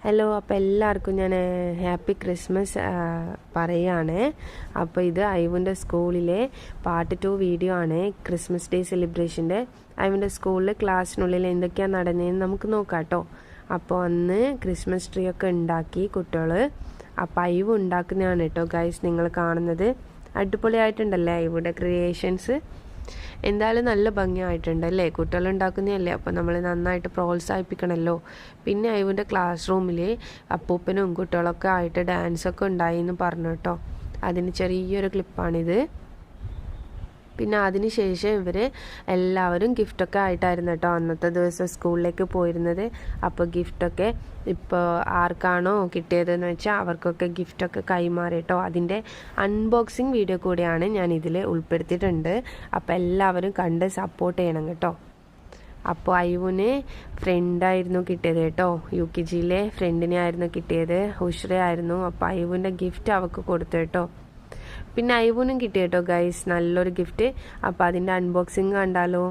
Hello, അപ്പോൾ എല്ലാവർക്കും ഞാൻ ഹാപ്പി ക്രിസ്മസ് പറയുകയാണ്. അപ്പോൾ ഇത് ഐവുൻ്റെ സ്കൂളിലെ പാർട്ട് 2 വീഡിയോ ആണ്. ക്രിസ്മസ് ഡേ സെലിബ്രേഷൻ്റെ ഐവുൻ്റെ സ്കൂളിൽ ക്ലാസ്സിനുള്ളിൽ എന്തൊക്കെയാണ് നടന്നതെന്ന് നമുക്ക് നോക്കാം കേട്ടോ. അപ്പോൾ അന്ന് ക്രിസ്മസ് ട്രീ ഒക്കെ ഉണ്ടാക്കി കുട്ടികൾ. അപ്പോൾ ഐവ് ഉണ്ടാക്കുന്നതാണ് കേട്ടോ ഗൈസ് നിങ്ങൾ കാണുന്നത്. അടിപൊളിയായിട്ടുണ്ടല്ലേ ഐവുടെ ക്രിയേഷൻസ്. എന്തായാലും നല്ല ഭംഗിയായിട്ടുണ്ടല്ലേ, കുട്ടികളുണ്ടാക്കുന്നതല്ലേ, അപ്പോൾ നമ്മൾ നന്നായിട്ട് പ്രോത്സാഹിപ്പിക്കണമല്ലോ. പിന്നെ ഐവിൻ്റെ ക്ലാസ് റൂമിൽ അപ്പൂപ്പനും കുട്ടികളൊക്കെ ആയിട്ട് ഡാൻസൊക്കെ ഉണ്ടായി എന്ന് പറഞ്ഞു കേട്ടോ. അതിന് ചെറിയൊരു ക്ലിപ്പാണിത്. പിന്നെ അതിന് ശേഷം ഇവർ എല്ലാവരും ഗിഫ്റ്റൊക്കെ ആയിട്ടായിരുന്നു കേട്ടോ അന്നത്തെ ദിവസം സ്കൂളിലേക്ക് പോയിരുന്നത്. അപ്പോൾ ഗിഫ്റ്റൊക്കെ ഇപ്പോൾ ആർക്കാണോ കിട്ടിയതെന്ന് വെച്ചാൽ അവർക്കൊക്കെ ഗിഫ്റ്റൊക്കെ കൈമാറി കേട്ടോ. അതിൻ്റെ അൺബോക്സിങ് വീഡിയോ കൂടിയാണ് ഞാൻ ഇതിൽ ഉൾപ്പെടുത്തിയിട്ടുണ്ട്. അപ്പോൾ എല്ലാവരും കണ്ട് സപ്പോർട്ട് ചെയ്യണം കേട്ടോ. അപ്പോൾ ഐവുന് ഫ്രണ്ടായിരുന്നു കിട്ടിയത് കേട്ടോ. UKGയിലെ ഫ്രണ്ടിനെ ആയിരുന്നു കിട്ടിയത്, ഹുഷ്രയായിരുന്നു. അപ്പോൾ ഐവുൻ്റെ ഗിഫ്റ്റ് അവൾക്ക് കൊടുത്തു കേട്ടോ. പിന്നെ ഐവുനും കിട്ടി കേട്ടോ ഗൈസ് നല്ലൊരു ഗിഫ്റ്റ്. അപ്പോൾ അതിൻ്റെ അൺബോക്സിങ് കണ്ടാലോ.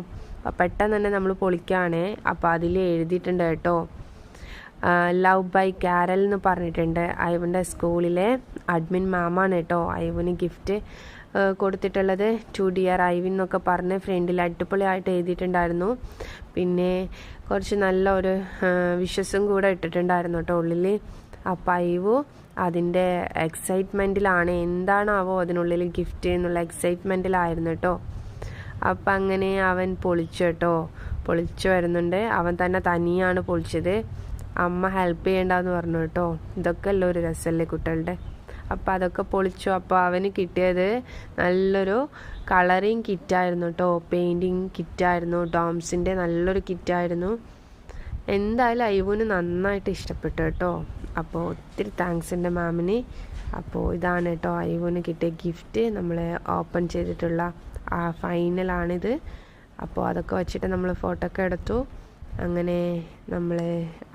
പെട്ടെന്ന് തന്നെ നമ്മൾ പൊളിക്കുകയാണ്. അപ്പോൾ അതിൽ എഴുതിയിട്ടുണ്ട് കേട്ടോ, ലവ് ബൈ കാരൽ എന്ന് പറഞ്ഞിട്ടുണ്ട്. ഐവൻ്റെ സ്കൂളിലെ അഡ്മിൻ മാമാണ് കേട്ടോ ഐവിന് ഗിഫ്റ്റ് കൊടുത്തിട്ടുള്ളത്. ടു ഡിയർ ഐവിൻ എന്നൊക്കെ പറഞ്ഞ് ഫ്രണ്ടിൽ അടിപൊളിയായിട്ട് എഴുതിയിട്ടുണ്ടായിരുന്നു. പിന്നെ കുറച്ച് നല്ല ഒരു വിഷസും കൂടെ ഇട്ടിട്ടുണ്ടായിരുന്നു കേട്ടോ ഉള്ളിൽ. അപ്പോൾ ഐവു അതിൻ്റെ എക്സൈറ്റ്മെൻറ്റിലാണ്, എന്താണാവോ അതിനുള്ളിൽ ഗിഫ്റ്റ് എന്നുള്ള എക്സൈറ്റ്മെൻറ്റിലായിരുന്നു കേട്ടോ. അപ്പം അങ്ങനെ അവൻ പൊളിച്ചു കേട്ടോ, പൊളിച്ചു വരുന്നുണ്ട്. അവൻ തന്നെ തനിയാണ് പൊളിച്ചത്, അമ്മ ഹെൽപ്പ് ചെയ്യേണ്ടെന്ന് പറഞ്ഞു കേട്ടോ. ഇതൊക്കെ അല്ല ഒരു രസമല്ലേ കുട്ടികളുടെ. അപ്പോൾ അതൊക്കെ പൊളിച്ചു. അപ്പോൾ അവന് കിട്ടിയത് നല്ലൊരു കളറിങ് കിറ്റായിരുന്നു കേട്ടോ, പെയിൻറ്റിങ് കിറ്റായിരുന്നു, ഡോംസിൻ്റെ നല്ലൊരു കിറ്റായിരുന്നു. എന്തായാലും ഐവുന് നന്നായിട്ട് ഇഷ്ടപ്പെട്ടു കേട്ടോ. അപ്പോൾ ഒത്തിരി താങ്ക്സ് എൻ്റെ മാമിന്. അപ്പോൾ ഇതാണ് കേട്ടോ ഐവുന് കിട്ടിയ ഗിഫ്റ്റ്, നമ്മൾ ഓപ്പൺ ചെയ്തിട്ടുള്ള ഫൈനലാണിത്. അപ്പോൾ അതൊക്കെ വെച്ചിട്ട് നമ്മൾ ഫോട്ടോ ഒക്കെ എടുത്തു. അങ്ങനെ നമ്മൾ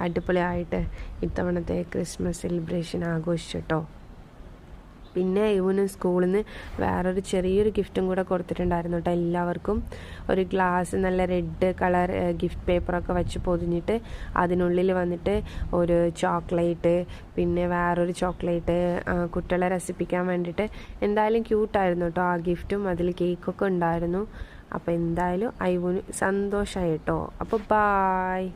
അടിപൊളിയായിട്ട് ഇത്തവണത്തെ ക്രിസ്മസ് സെലിബ്രേഷൻ ആഘോഷിച്ചു കേട്ടോ. പിന്നെ ഐവുന് സ്കൂളിൽ നിന്ന് വേറൊരു ചെറിയൊരു ഗിഫ്റ്റും കൂടെ കൊടുത്തിട്ടുണ്ടായിരുന്നു കേട്ടോ എല്ലാവർക്കും. ഒരു ഗ്ലാസ് നല്ല റെഡ് കളർ ഗിഫ്റ്റ് പേപ്പറൊക്കെ വെച്ച് പൊതിഞ്ഞിട്ട് അതിനുള്ളിൽ വന്നിട്ട് ഒരു ചോക്ലേറ്റ്, പിന്നെ വേറൊരു ചോക്ലേറ്റ് കുട്ടികളെ രസിപ്പിക്കാൻ വേണ്ടിയിട്ട്. എന്തായാലും ക്യൂട്ടായിരുന്നു കേട്ടോ ആ ഗിഫ്റ്റും. അതിൽ കേക്കൊക്കെ ഉണ്ടായിരുന്നു. അപ്പോൾ എന്തായാലും ഐവുന് സന്തോഷമായി കേട്ടോ. അപ്പോൾ ബായ്.